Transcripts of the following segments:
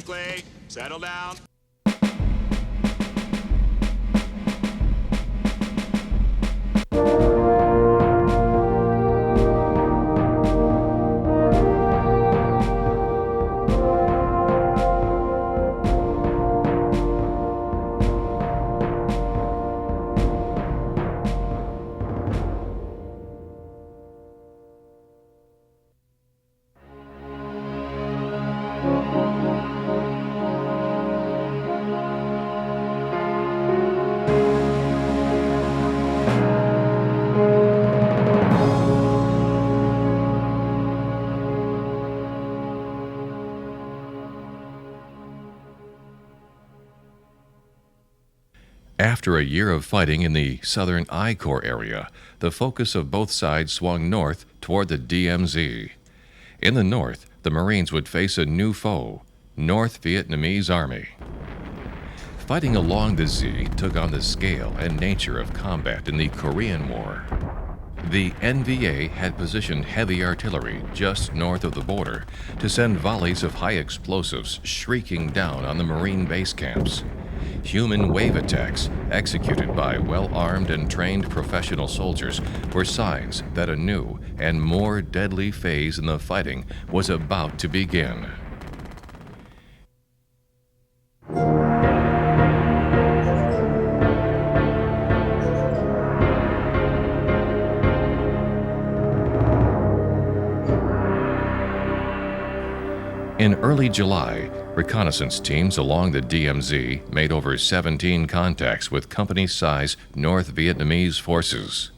quickly. Settle down. After a year of fighting in the southern I Corps area, the focus of both sides swung north toward the DMZ. In the north, the Marines would face a new foe, North Vietnamese Army. Fighting along the Z took on the scale and nature of combat in the Korean War. The NVA had positioned heavy artillery just north of the border to send volleys of high explosives shrieking down on the Marine base camps. Human wave attacks, executed by well-armed and trained professional soldiers, were signs that a new and more deadly phase in the fighting was about to begin. In early July, reconnaissance teams along the DMZ made over 17 contacts with company-size North Vietnamese forces.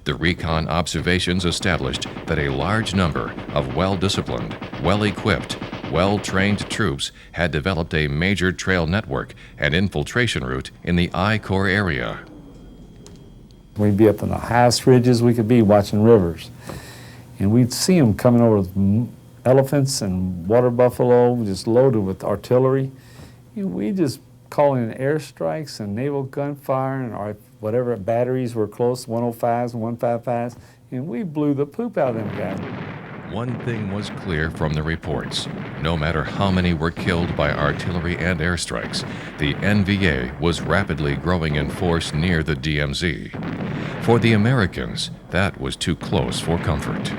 The recon observations established that a large number of well-disciplined, well-equipped, well-trained troops had developed a major trail network and infiltration route in the I Corps area. We'd be up on the highest ridges we could be watching rivers, and we'd see them coming over with elephants and water buffalo, just loaded with artillery. We just calling in airstrikes and naval gunfire and our whatever batteries were close, 105s and 155s, and we blew the poop out of them guys. One thing was clear from the reports. No matter how many were killed by artillery and airstrikes, the NVA was rapidly growing in force near the DMZ. For the Americans, that was too close for comfort.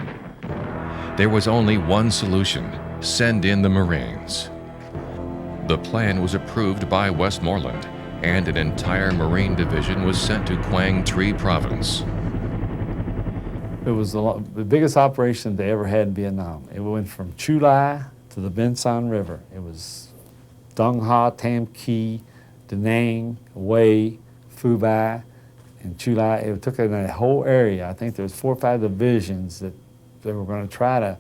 There was only one solution: send in the Marines. The plan was approved by Westmoreland, and an entire Marine division was sent to Quang Tri Province. It was the biggest operation they ever had in Vietnam. It went from Chu Lai to the Bên San River. It was Dong Ha, Tam Kỳ, Da Nang, Hue, Phu Bai, and Chu Lai. It took in that whole area. I think there was 4 or 5 divisions that they were going to try to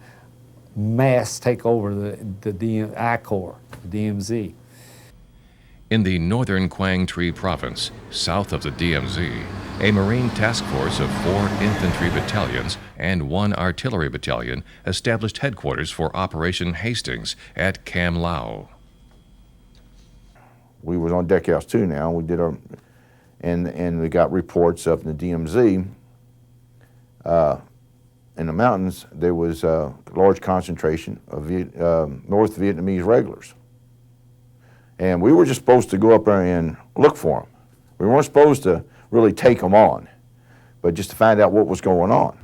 mass take over the I Corps, the DMZ. In the northern Quang Tri Province, south of the DMZ, a Marine task force of 4 infantry battalions and 1 artillery battalion established headquarters for Operation Hastings at Cam Lao. We was on deck house 2 now. We did our, and we got reports up in the DMZ. In the mountains, there was a large concentration of North Vietnamese regulars. And we were just supposed to go up there and look for them. We weren't supposed to really take them on, but just to find out what was going on.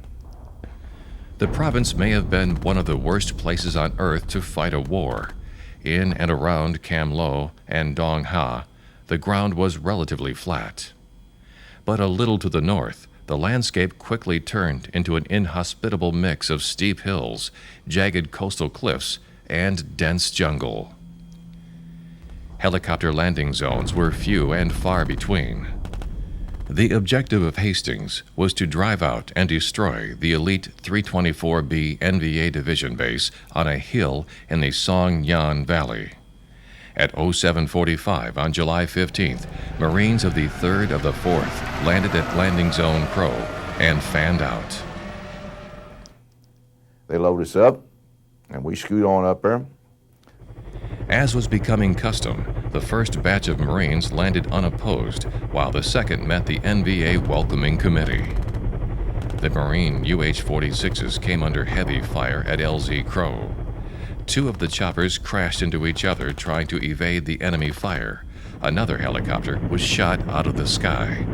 The province may have been one of the worst places on earth to fight a war. In and around Cam Lo and Dong Ha, the ground was relatively flat. But a little to the north, the landscape quickly turned into an inhospitable mix of steep hills, jagged coastal cliffs, and dense jungle. Helicopter landing zones were few and far between. The objective of Hastings was to drive out and destroy the elite 324B NVA division base on a hill in the Song Yan Valley. At 07:45 on July 15th, Marines of the 3rd of the 4th landed at Landing Zone Crow and fanned out. They load us up, and we scoot on up there. As was becoming custom, the first batch of Marines landed unopposed, while the second met the NVA welcoming committee. The Marine UH-46s came under heavy fire at LZ Crow. Two of the choppers crashed into each other trying to evade the enemy fire. Another helicopter was shot out of the sky.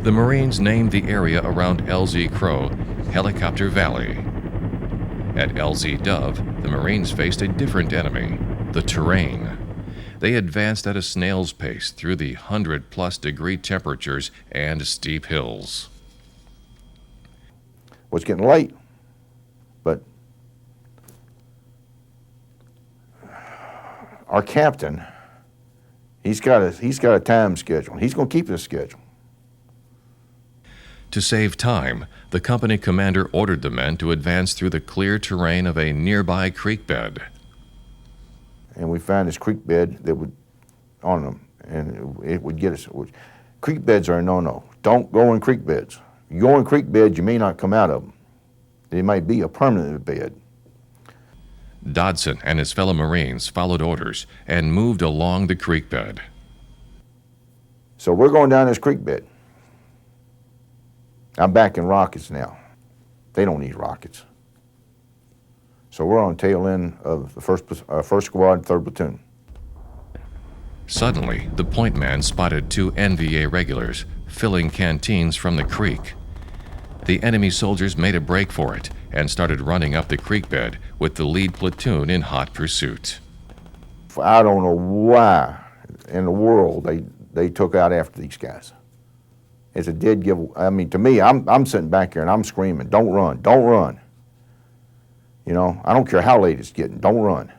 The Marines named the area around LZ Crow Helicopter Valley. At LZ Dove, the Marines faced a different enemy, the terrain. They advanced at a snail's pace through the 100+ degree temperatures and steep hills. Well, it's getting late, but our captain, he's got a time schedule. He's going to keep this schedule. To save time, the company commander ordered the men to advance through the clear terrain of a nearby creek bed. And we found this creek bed that would, on them, and it would get us. Creek beds are a no-no. Don't go in creek beds. You go in creek beds, you may not come out of them. It might be a permanent bed. Dodson and his fellow Marines followed orders and moved along the creek bed. So we're going down this creek bed. I'm back in rockets now. They don't need rockets. So we're on the tail end of the first squad, 3rd platoon. Suddenly, the point man spotted 2 NVA regulars filling canteens from the creek. The enemy soldiers made a break for it and started running up the creek bed with the lead platoon in hot pursuit. I don't know why in the world they took out after these guys. It's a dead give. I mean, to me, I'm sitting back here and I'm screaming, "Don't run! Don't run!" You know, I don't care how late it's getting. Don't run.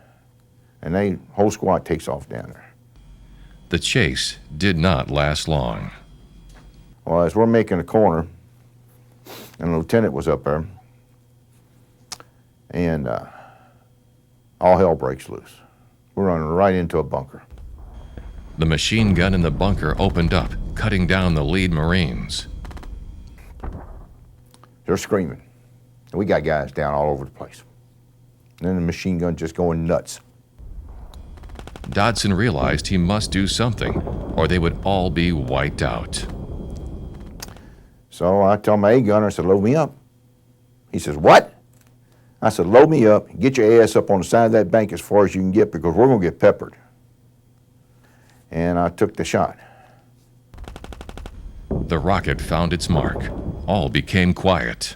And whole squad takes off down there. The chase did not last long. Well, as we're making a corner, and the lieutenant was up there, and all hell breaks loose. We're running right into a bunker. The machine gun in the bunker opened up, cutting down the lead Marines. They're screaming. And we got guys down all over the place. And then the machine gun just going nuts. Dodson realized he must do something, or they would all be wiped out. So I tell my A gunner, I said, "Load me up." He says, "What?" I said, "Load me up. Get your ass up on the side of that bank as far as you can get because we're going to get peppered." And I took the shot. The rocket found its mark. All became quiet.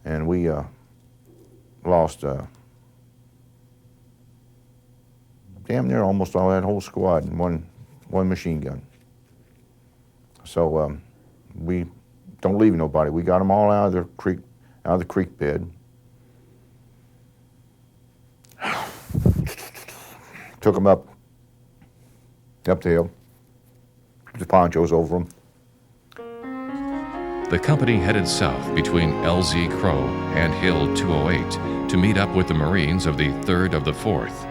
And we lost damn near almost all that whole squad in one machine gun. So we don't leave nobody. We got them all out of the creek bed. Took them up the hill. The ponchos over them. The company headed south between LZ Crow and Hill 208 to meet up with the Marines of the 3rd of the 4th.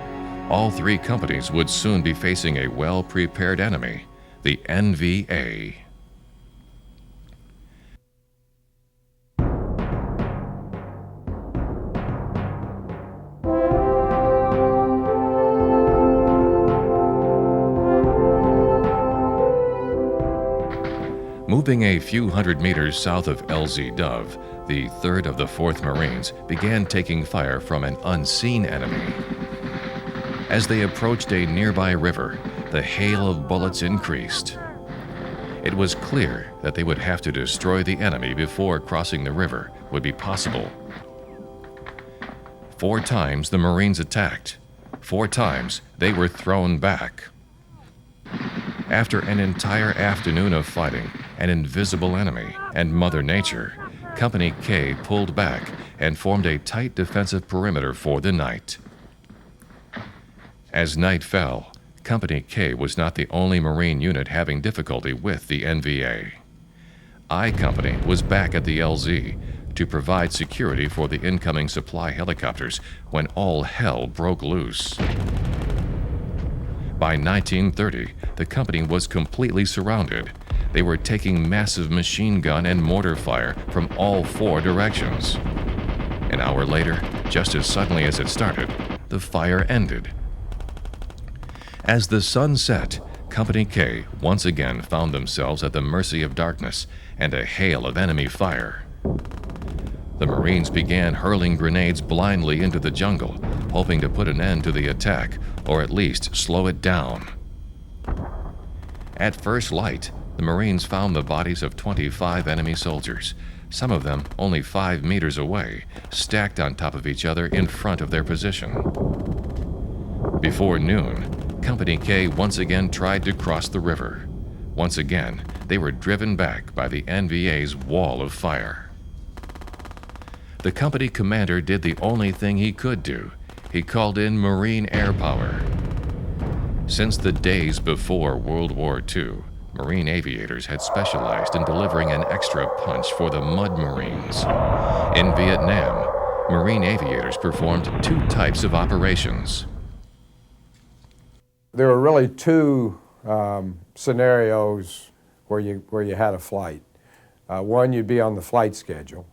All 3 companies would soon be facing a well-prepared enemy, the NVA. Moving a few hundred meters south of LZ Dove, the 3rd of the 4th Marines began taking fire from an unseen enemy. As they approached a nearby river, the hail of bullets increased. It was clear that they would have to destroy the enemy before crossing the river would be possible. 4 times the Marines attacked. 4 times they were thrown back. After an entire afternoon of fighting an invisible enemy and Mother Nature, Company K pulled back and formed a tight defensive perimeter for the night. As night fell, Company K was not the only Marine unit having difficulty with the NVA. I Company was back at the LZ to provide security for the incoming supply helicopters when all hell broke loose. By 1930, the company was completely surrounded. They were taking massive machine gun and mortar fire from all 4 directions. An hour later, just as suddenly as it started, the fire ended. As the sun set, Company K once again found themselves at the mercy of darkness and a hail of enemy fire. The Marines began hurling grenades blindly into the jungle, hoping to put an end to the attack, or at least slow it down. At first light, the Marines found the bodies of 25 enemy soldiers, some of them only 5 meters away, stacked on top of each other in front of their position. Before noon, Company K once again tried to cross the river. Once again, they were driven back by the NVA's wall of fire. The company commander did the only thing he could do. He called in Marine air power. Since the days before World War II, Marine aviators had specialized in delivering an extra punch for the Mud Marines. In Vietnam, Marine aviators performed 2 types of operations. There were really 2 scenarios where you had a flight. One, you'd be on the flight schedule,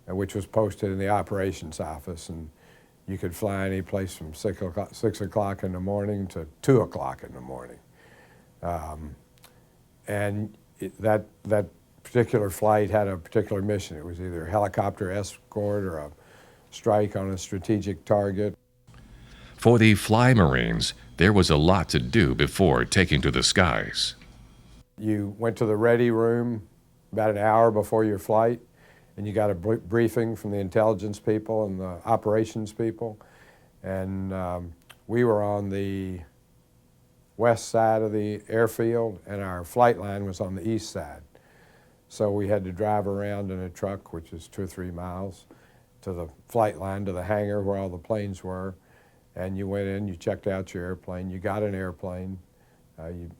which was posted in the operations office, and you could fly any place from 6 o'clock in the morning to 2 o'clock in the morning. That particular flight had a particular mission. It was either a helicopter escort or a strike on a strategic target. For the Fly Marines, there was a lot to do before taking to the skies. You went to the ready room about an hour before your flight, and you got a briefing from the intelligence people and the operations people. And we were on the west side of the airfield, and our flight line was on the east side. So we had to drive around in a truck, which is 2 or 3 miles, to the flight line, to the hangar where all the planes were. And you went in, you checked out your airplane, you got an airplane,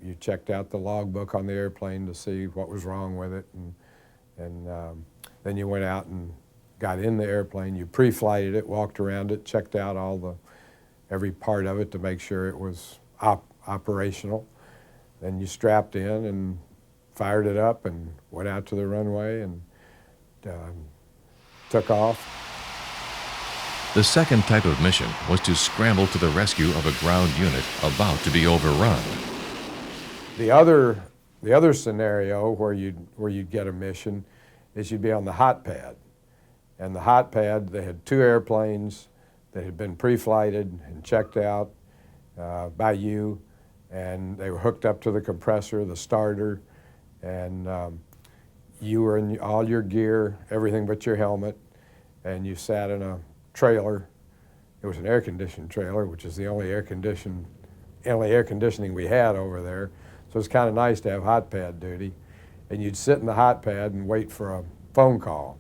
you checked out the logbook on the airplane to see what was wrong with it, and then you went out and got in the airplane, you pre-flighted it, walked around it, checked out every part of it to make sure it was operational. Then you strapped in and fired it up and went out to the runway and took off. The second type of mission was to scramble to the rescue of a ground unit about to be overrun. The other scenario where you'd get a mission is you'd be on the hot pad. And the hot pad, they had 2 airplanes that had been pre-flighted and checked out by you, and they were hooked up to the compressor, the starter, and you were in all your gear, everything but your helmet, and you sat in a trailer. It was an air-conditioned trailer, which is the only air conditioning we had over there. So it's kind of nice to have hot pad duty. And you'd sit in the hot pad and wait for a phone call.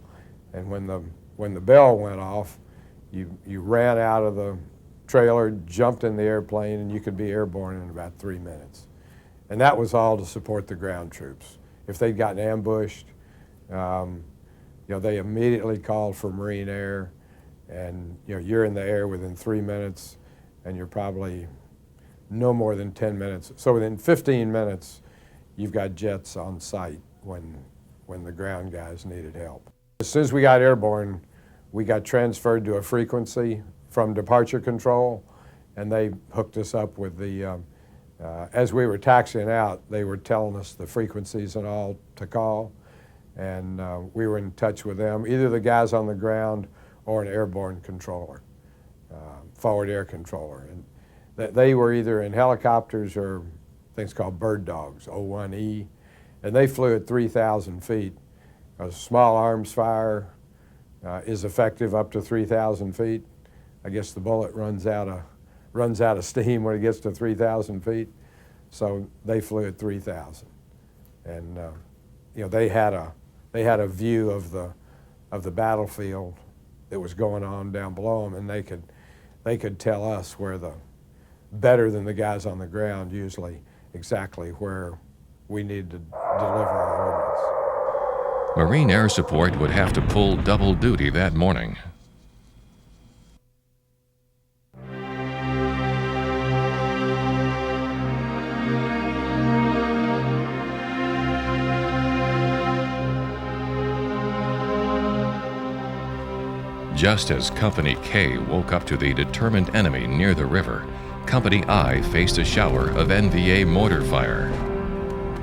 And when the bell went off, you ran out of the trailer, jumped in the airplane, and you could be airborne in about 3 minutes. And that was all to support the ground troops. If they'd gotten ambushed, they immediately called for Marine Air, and you're in the air within 3 minutes, and you're probably no more than 10 minutes. So within 15 minutes, you've got jets on site when the ground guys needed help. As soon as we got airborne, we got transferred to a frequency from departure control, and they hooked us up with the, as we were taxiing out, they were telling us the frequencies and all to call, and we were in touch with them, either the guys on the ground or an airborne controller, forward air controller. And they were either in helicopters or things called bird dogs, O1E, and they flew at 3,000 feet. A small arms fire is effective up to 3,000 feet. I guess the bullet runs out of steam when it gets to 3,000 feet. So they flew at 3,000, and they had a view of the battlefield that was going on down below them, and they could tell us better than the guys on the ground usually exactly where we needed to deliver our ordnance. Marine Air Support would have to pull double duty that morning. Just as Company K woke up to the determined enemy near the river, Company I faced a shower of NVA mortar fire.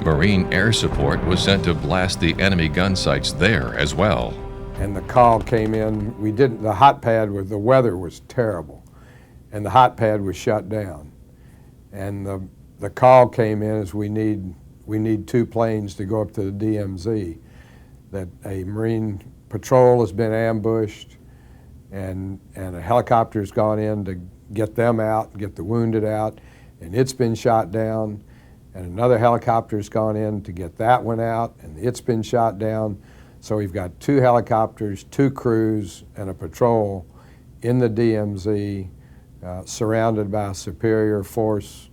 Marine Air Support was sent to blast the enemy gun sites there as well. and the call came in. The hot pad, the weather was terrible, and the hot pad was shut down. And the call came in as we need 2 planes to go up to the DMZ, that a Marine patrol has been ambushed, and a helicopter's gone in to get them out, get the wounded out, and it's been shot down, and another helicopter's gone in to get that one out, and it's been shot down. So we've got 2 helicopters, 2 crews, and a patrol in the DMZ, surrounded by a superior force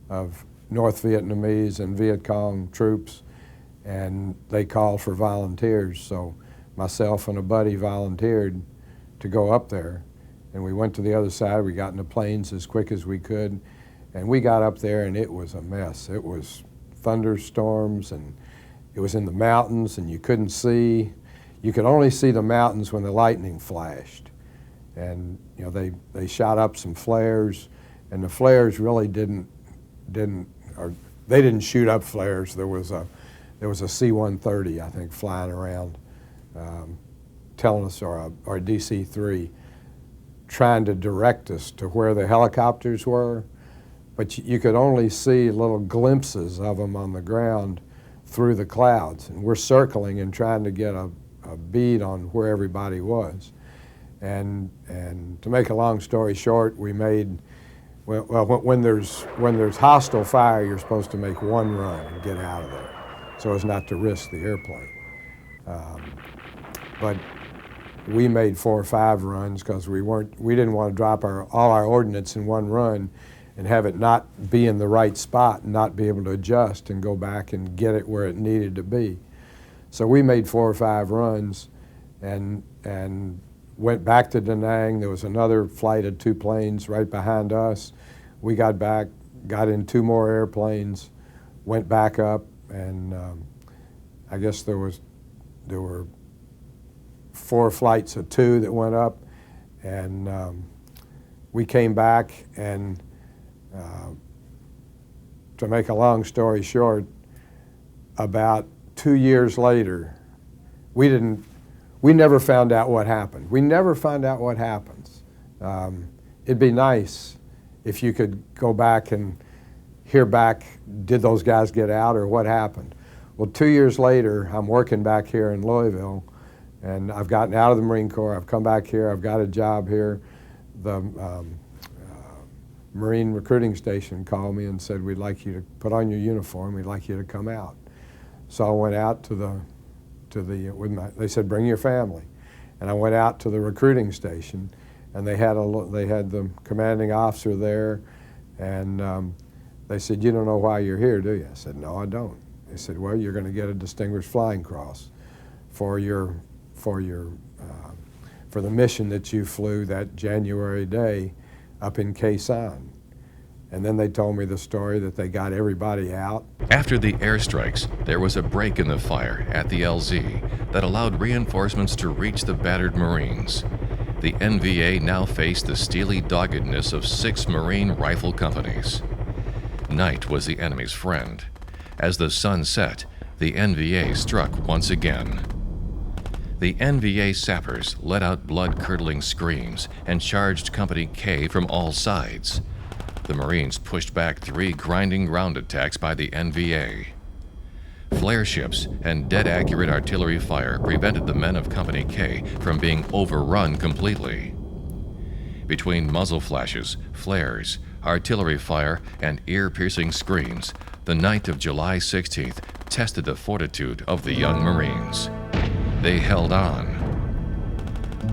of North Vietnamese and Viet Cong troops, and they called for volunteers. So myself and a buddy volunteered to go up there, and we went to the other side. We got in the planes as quick as we could, and we got up there, and it was a mess. It was thunderstorms, and it was in the mountains, and you couldn't see. You could only see the mountains when the lightning flashed. And you know, they shot up some flares, and the flares really didn't shoot up flares. There was a C-130, I think, flying around, telling us, or a DC-3, trying to direct us to where the helicopters were, but you could only see little glimpses of them on the ground through the clouds, and we're circling and trying to get a bead on where everybody was. And to make a long story short, we made, well, when there's hostile fire, you're supposed to make 1 run and get out of there, so as not to risk the airplane. But we made 4 or 5 runs because we didn't want to drop all our ordnance in 1 run and have it not be in the right spot and not be able to adjust and go back and get it where it needed to be. So we made 4 or 5 runs and went back to Da Nang. There was another flight of 2 planes right behind us. We got back, got in 2 more airplanes, went back up, and I guess there were 4 flights of 2 that went up, and we came back, and to make a long story short, about 2 years later, we never found out what happened. We never found out what happens. It'd be nice if you could go back and hear back, did those guys get out or what happened? Well, 2 years later, I'm working back here in Louisville, and I've gotten out of the Marine Corps. I've come back here. I've got a job here. The Marine recruiting station called me and said, we'd like you to put on your uniform. We'd like you to come out. So I went out they said, bring your family. And I went out to the recruiting station, and they had the commanding officer there, and they said, you don't know why you're here, do you? I said, no, I don't. They said, well, you're going to get a Distinguished Flying Cross for the mission that you flew that January day up in Khe Sanh. And then they told me the story that they got everybody out. After the airstrikes, there was a break in the fire at the LZ that allowed reinforcements to reach the battered Marines. The NVA now faced the steely doggedness of 6 Marine rifle companies. Night was the enemy's friend. As the sun set, the NVA struck once again. The NVA sappers let out blood-curdling screams and charged Company K from all sides. The Marines pushed back 3 grinding ground attacks by the NVA. Flare ships and dead-accurate artillery fire prevented the men of Company K from being overrun completely. Between muzzle flashes, flares, artillery fire, and ear-piercing screams, the night of July 16th tested the fortitude of the young Marines. They held on.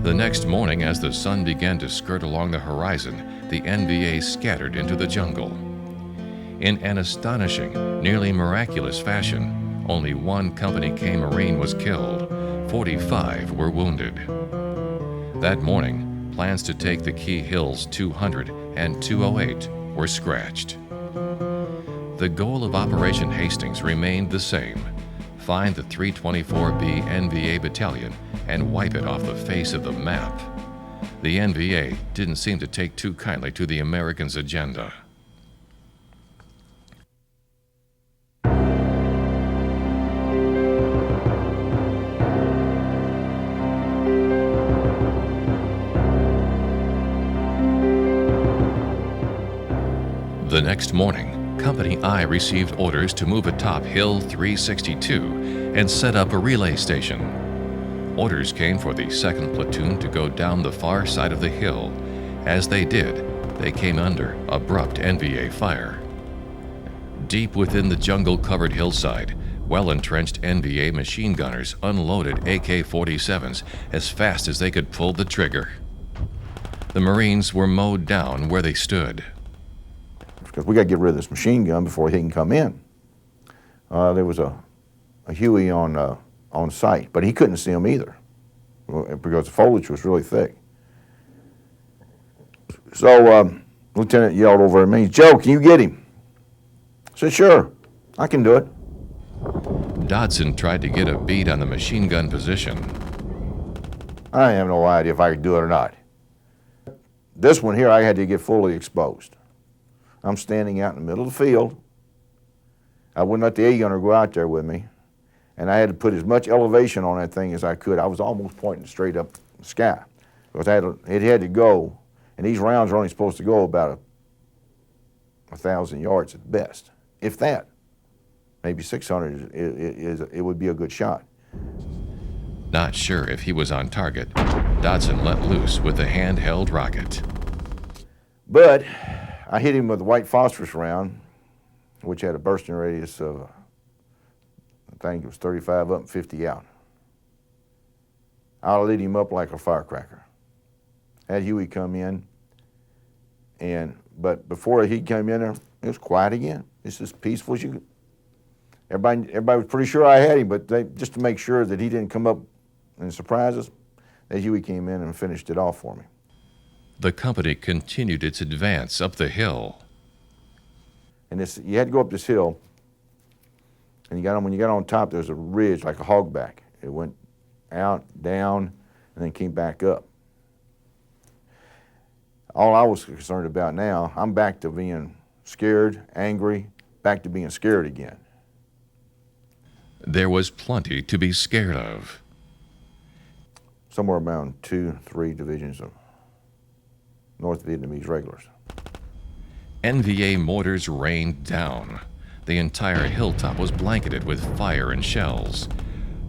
The next morning, as the sun began to skirt along the horizon, the NVA scattered into the jungle. In an astonishing, nearly miraculous fashion, only 1 Company K Marine was killed, 45 were wounded. That morning, plans to take the Key Hills 200 and 208 were scratched. The goal of Operation Hastings remained the same: find the 324B NVA battalion and wipe it off the face of the map. The NVA didn't seem to take too kindly to the Americans' agenda. next morning, Company I received orders to move atop Hill 362 and set up a relay station. Orders came for the 2nd Platoon to go down the far side of the hill. As they did, they came under abrupt NVA fire. Deep within the jungle-covered hillside, well-entrenched NVA machine gunners unloaded AK-47s as fast as they could pull the trigger. The Marines were mowed down where they stood. Because we got to get rid of this machine gun before he can come in. There was a Huey on site, but he couldn't see him either because the foliage was really thick. So Lieutenant yelled over at me, "Joe, can you get him?" I said, "Sure, I can do it." Dodson tried to get a bead on the machine gun position. I have no idea if I could do it or not. This one here, I had to get fully exposed. I'm standing out in the middle of the field. I wouldn't let the A-gunner go out there with me, and I had to put as much elevation on that thing as I could. I was almost pointing straight up the sky because it had to go, and these rounds are only supposed to go about 1,000 yards at best, if that. Maybe 600 it would be a good shot. Not sure if he was on target, Dodson let loose with a handheld rocket. But I hit him with a white phosphorus round, which had a bursting radius of, I think it was 35 up and 50 out. I lit him up like a firecracker. Had Huey come in, but before he came in there, it was quiet again. It's as peaceful as you could. Everybody was pretty sure I had him, but just to make sure that he didn't come up and surprise us, that Huey came in and finished it off for me. The company continued its advance up the hill. And you had to go up this hill, and when you got on top, there's a ridge like a hogback. It went out, down, and then came back up. All I was concerned about now, I'm back to being scared, angry, back to being scared again. There was plenty to be scared of. Somewhere around 2-3 divisions of North Vietnamese regulars. NVA mortars rained down. The entire hilltop was blanketed with fire and shells.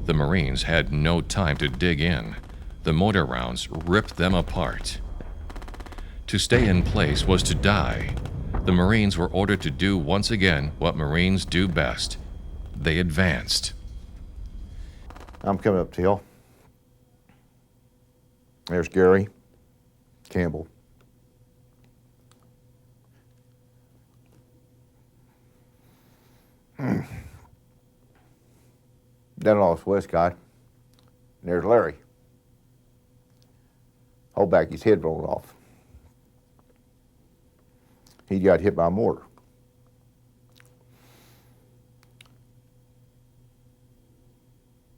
The Marines had no time to dig in. The mortar rounds ripped them apart. To stay in place was to die. The Marines were ordered to do once again what Marines do best. They advanced. I'm coming up the hill. There's Gary Campbell. Down off Westcott. And there's Larry. Hold back, his head rolled off. He got hit by a mortar.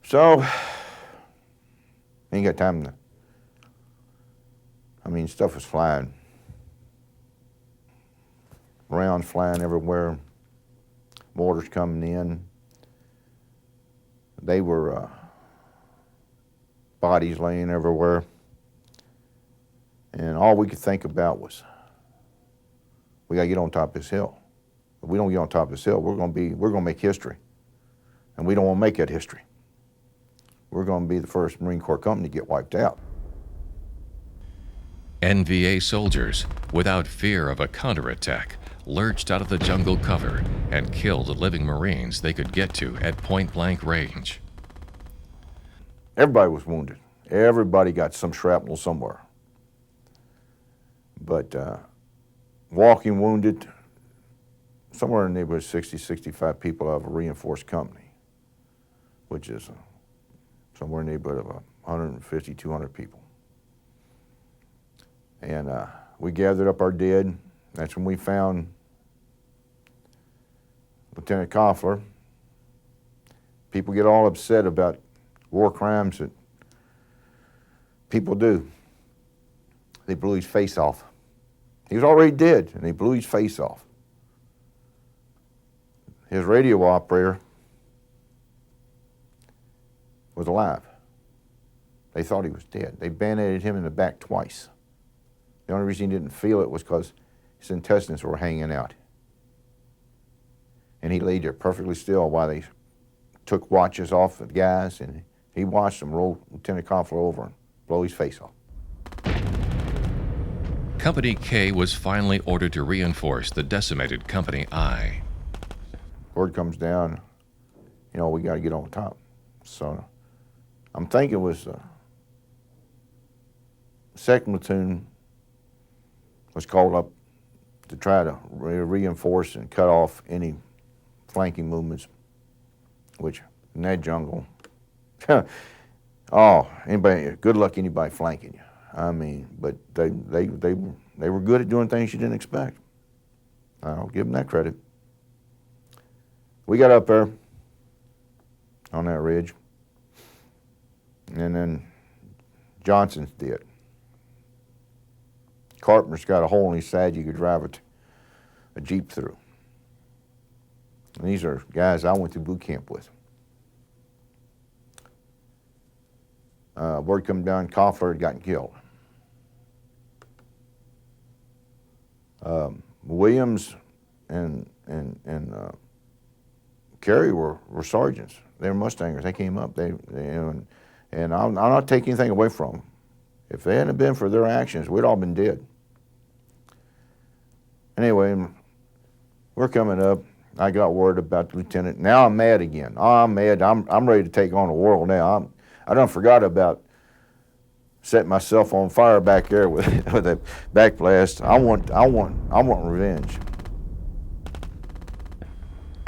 So, ain't got time to, stuff was flying. Rounds flying everywhere, mortars coming in. They were bodies laying everywhere. And all we could think about was, we gotta get on top of this hill. If we don't get on top of this hill, we're gonna make history. And we don't wanna make that history. We're gonna be the first Marine Corps company to get wiped out. NVA soldiers, without fear of a counterattack, lurched out of the jungle cover and killed the living Marines they could get to at point-blank range. Everybody was wounded. Everybody got some shrapnel somewhere. But walking wounded, somewhere in the neighborhood of 60, 65 people out of a reinforced company, which is somewhere in the neighborhood of 150, 200 people. And we gathered up our dead. That's when we found Lieutenant Koffler. People get all upset about war crimes that people do. They blew his face off. He was already dead, and they blew his face off. His radio operator was alive. They thought he was dead. They band-aided him in the back twice. The only reason he didn't feel it was because his intestines were hanging out. And he laid there perfectly still while they took watches off the guys, and he watched them roll Lieutenant Koffler over and blow his face off. Company K was finally ordered to reinforce the decimated Company I. Word comes down, you know, we got to get on top. So I'm thinking it was second platoon was called up to try to reinforce and cut off any flanking movements, which in that jungle, oh, anybody, good luck anybody flanking you. I mean, but they were good at doing things you didn't expect. I'll give them that credit. We got up there on that ridge, and then Johnson's dead. Carpenter's got a hole in his side you could drive a Jeep through. And these are guys I went to boot camp with. Word come down, Koffler had gotten killed. Williams and Carey were sergeants. They were Mustangers. They came up. And I'll not take anything away from them. If they hadn't been for their actions, we'd all been dead. Anyway, we're coming up. I got word about the lieutenant. Now I'm mad again. Oh, I'm mad. I'm ready to take on the world now. I done forgot about setting myself on fire back there with a backblast. I want revenge.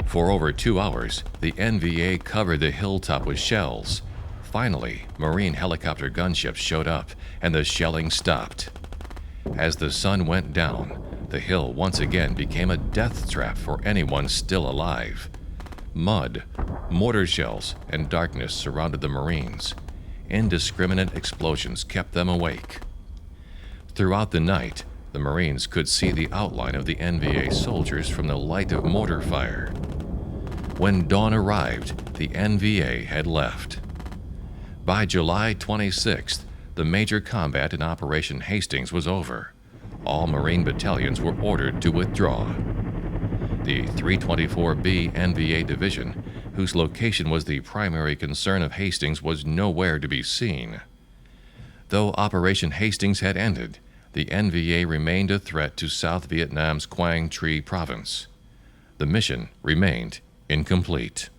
For over 2 hours, the NVA covered the hilltop with shells. Finally, Marine helicopter gunships showed up, and the shelling stopped. As the sun went down, the hill once again became a death trap for anyone still alive. Mud, mortar shells, and darkness surrounded the Marines. Indiscriminate explosions kept them awake. Throughout the night, the Marines could see the outline of the NVA soldiers from the light of mortar fire. When dawn arrived, the NVA had left. By July 26th, the major combat in Operation Hastings was over. All Marine battalions were ordered to withdraw. The 324B NVA Division, whose location was the primary concern of Hastings, was nowhere to be seen. Though Operation Hastings had ended, the NVA remained a threat to South Vietnam's Quang Tri province. The mission remained incomplete.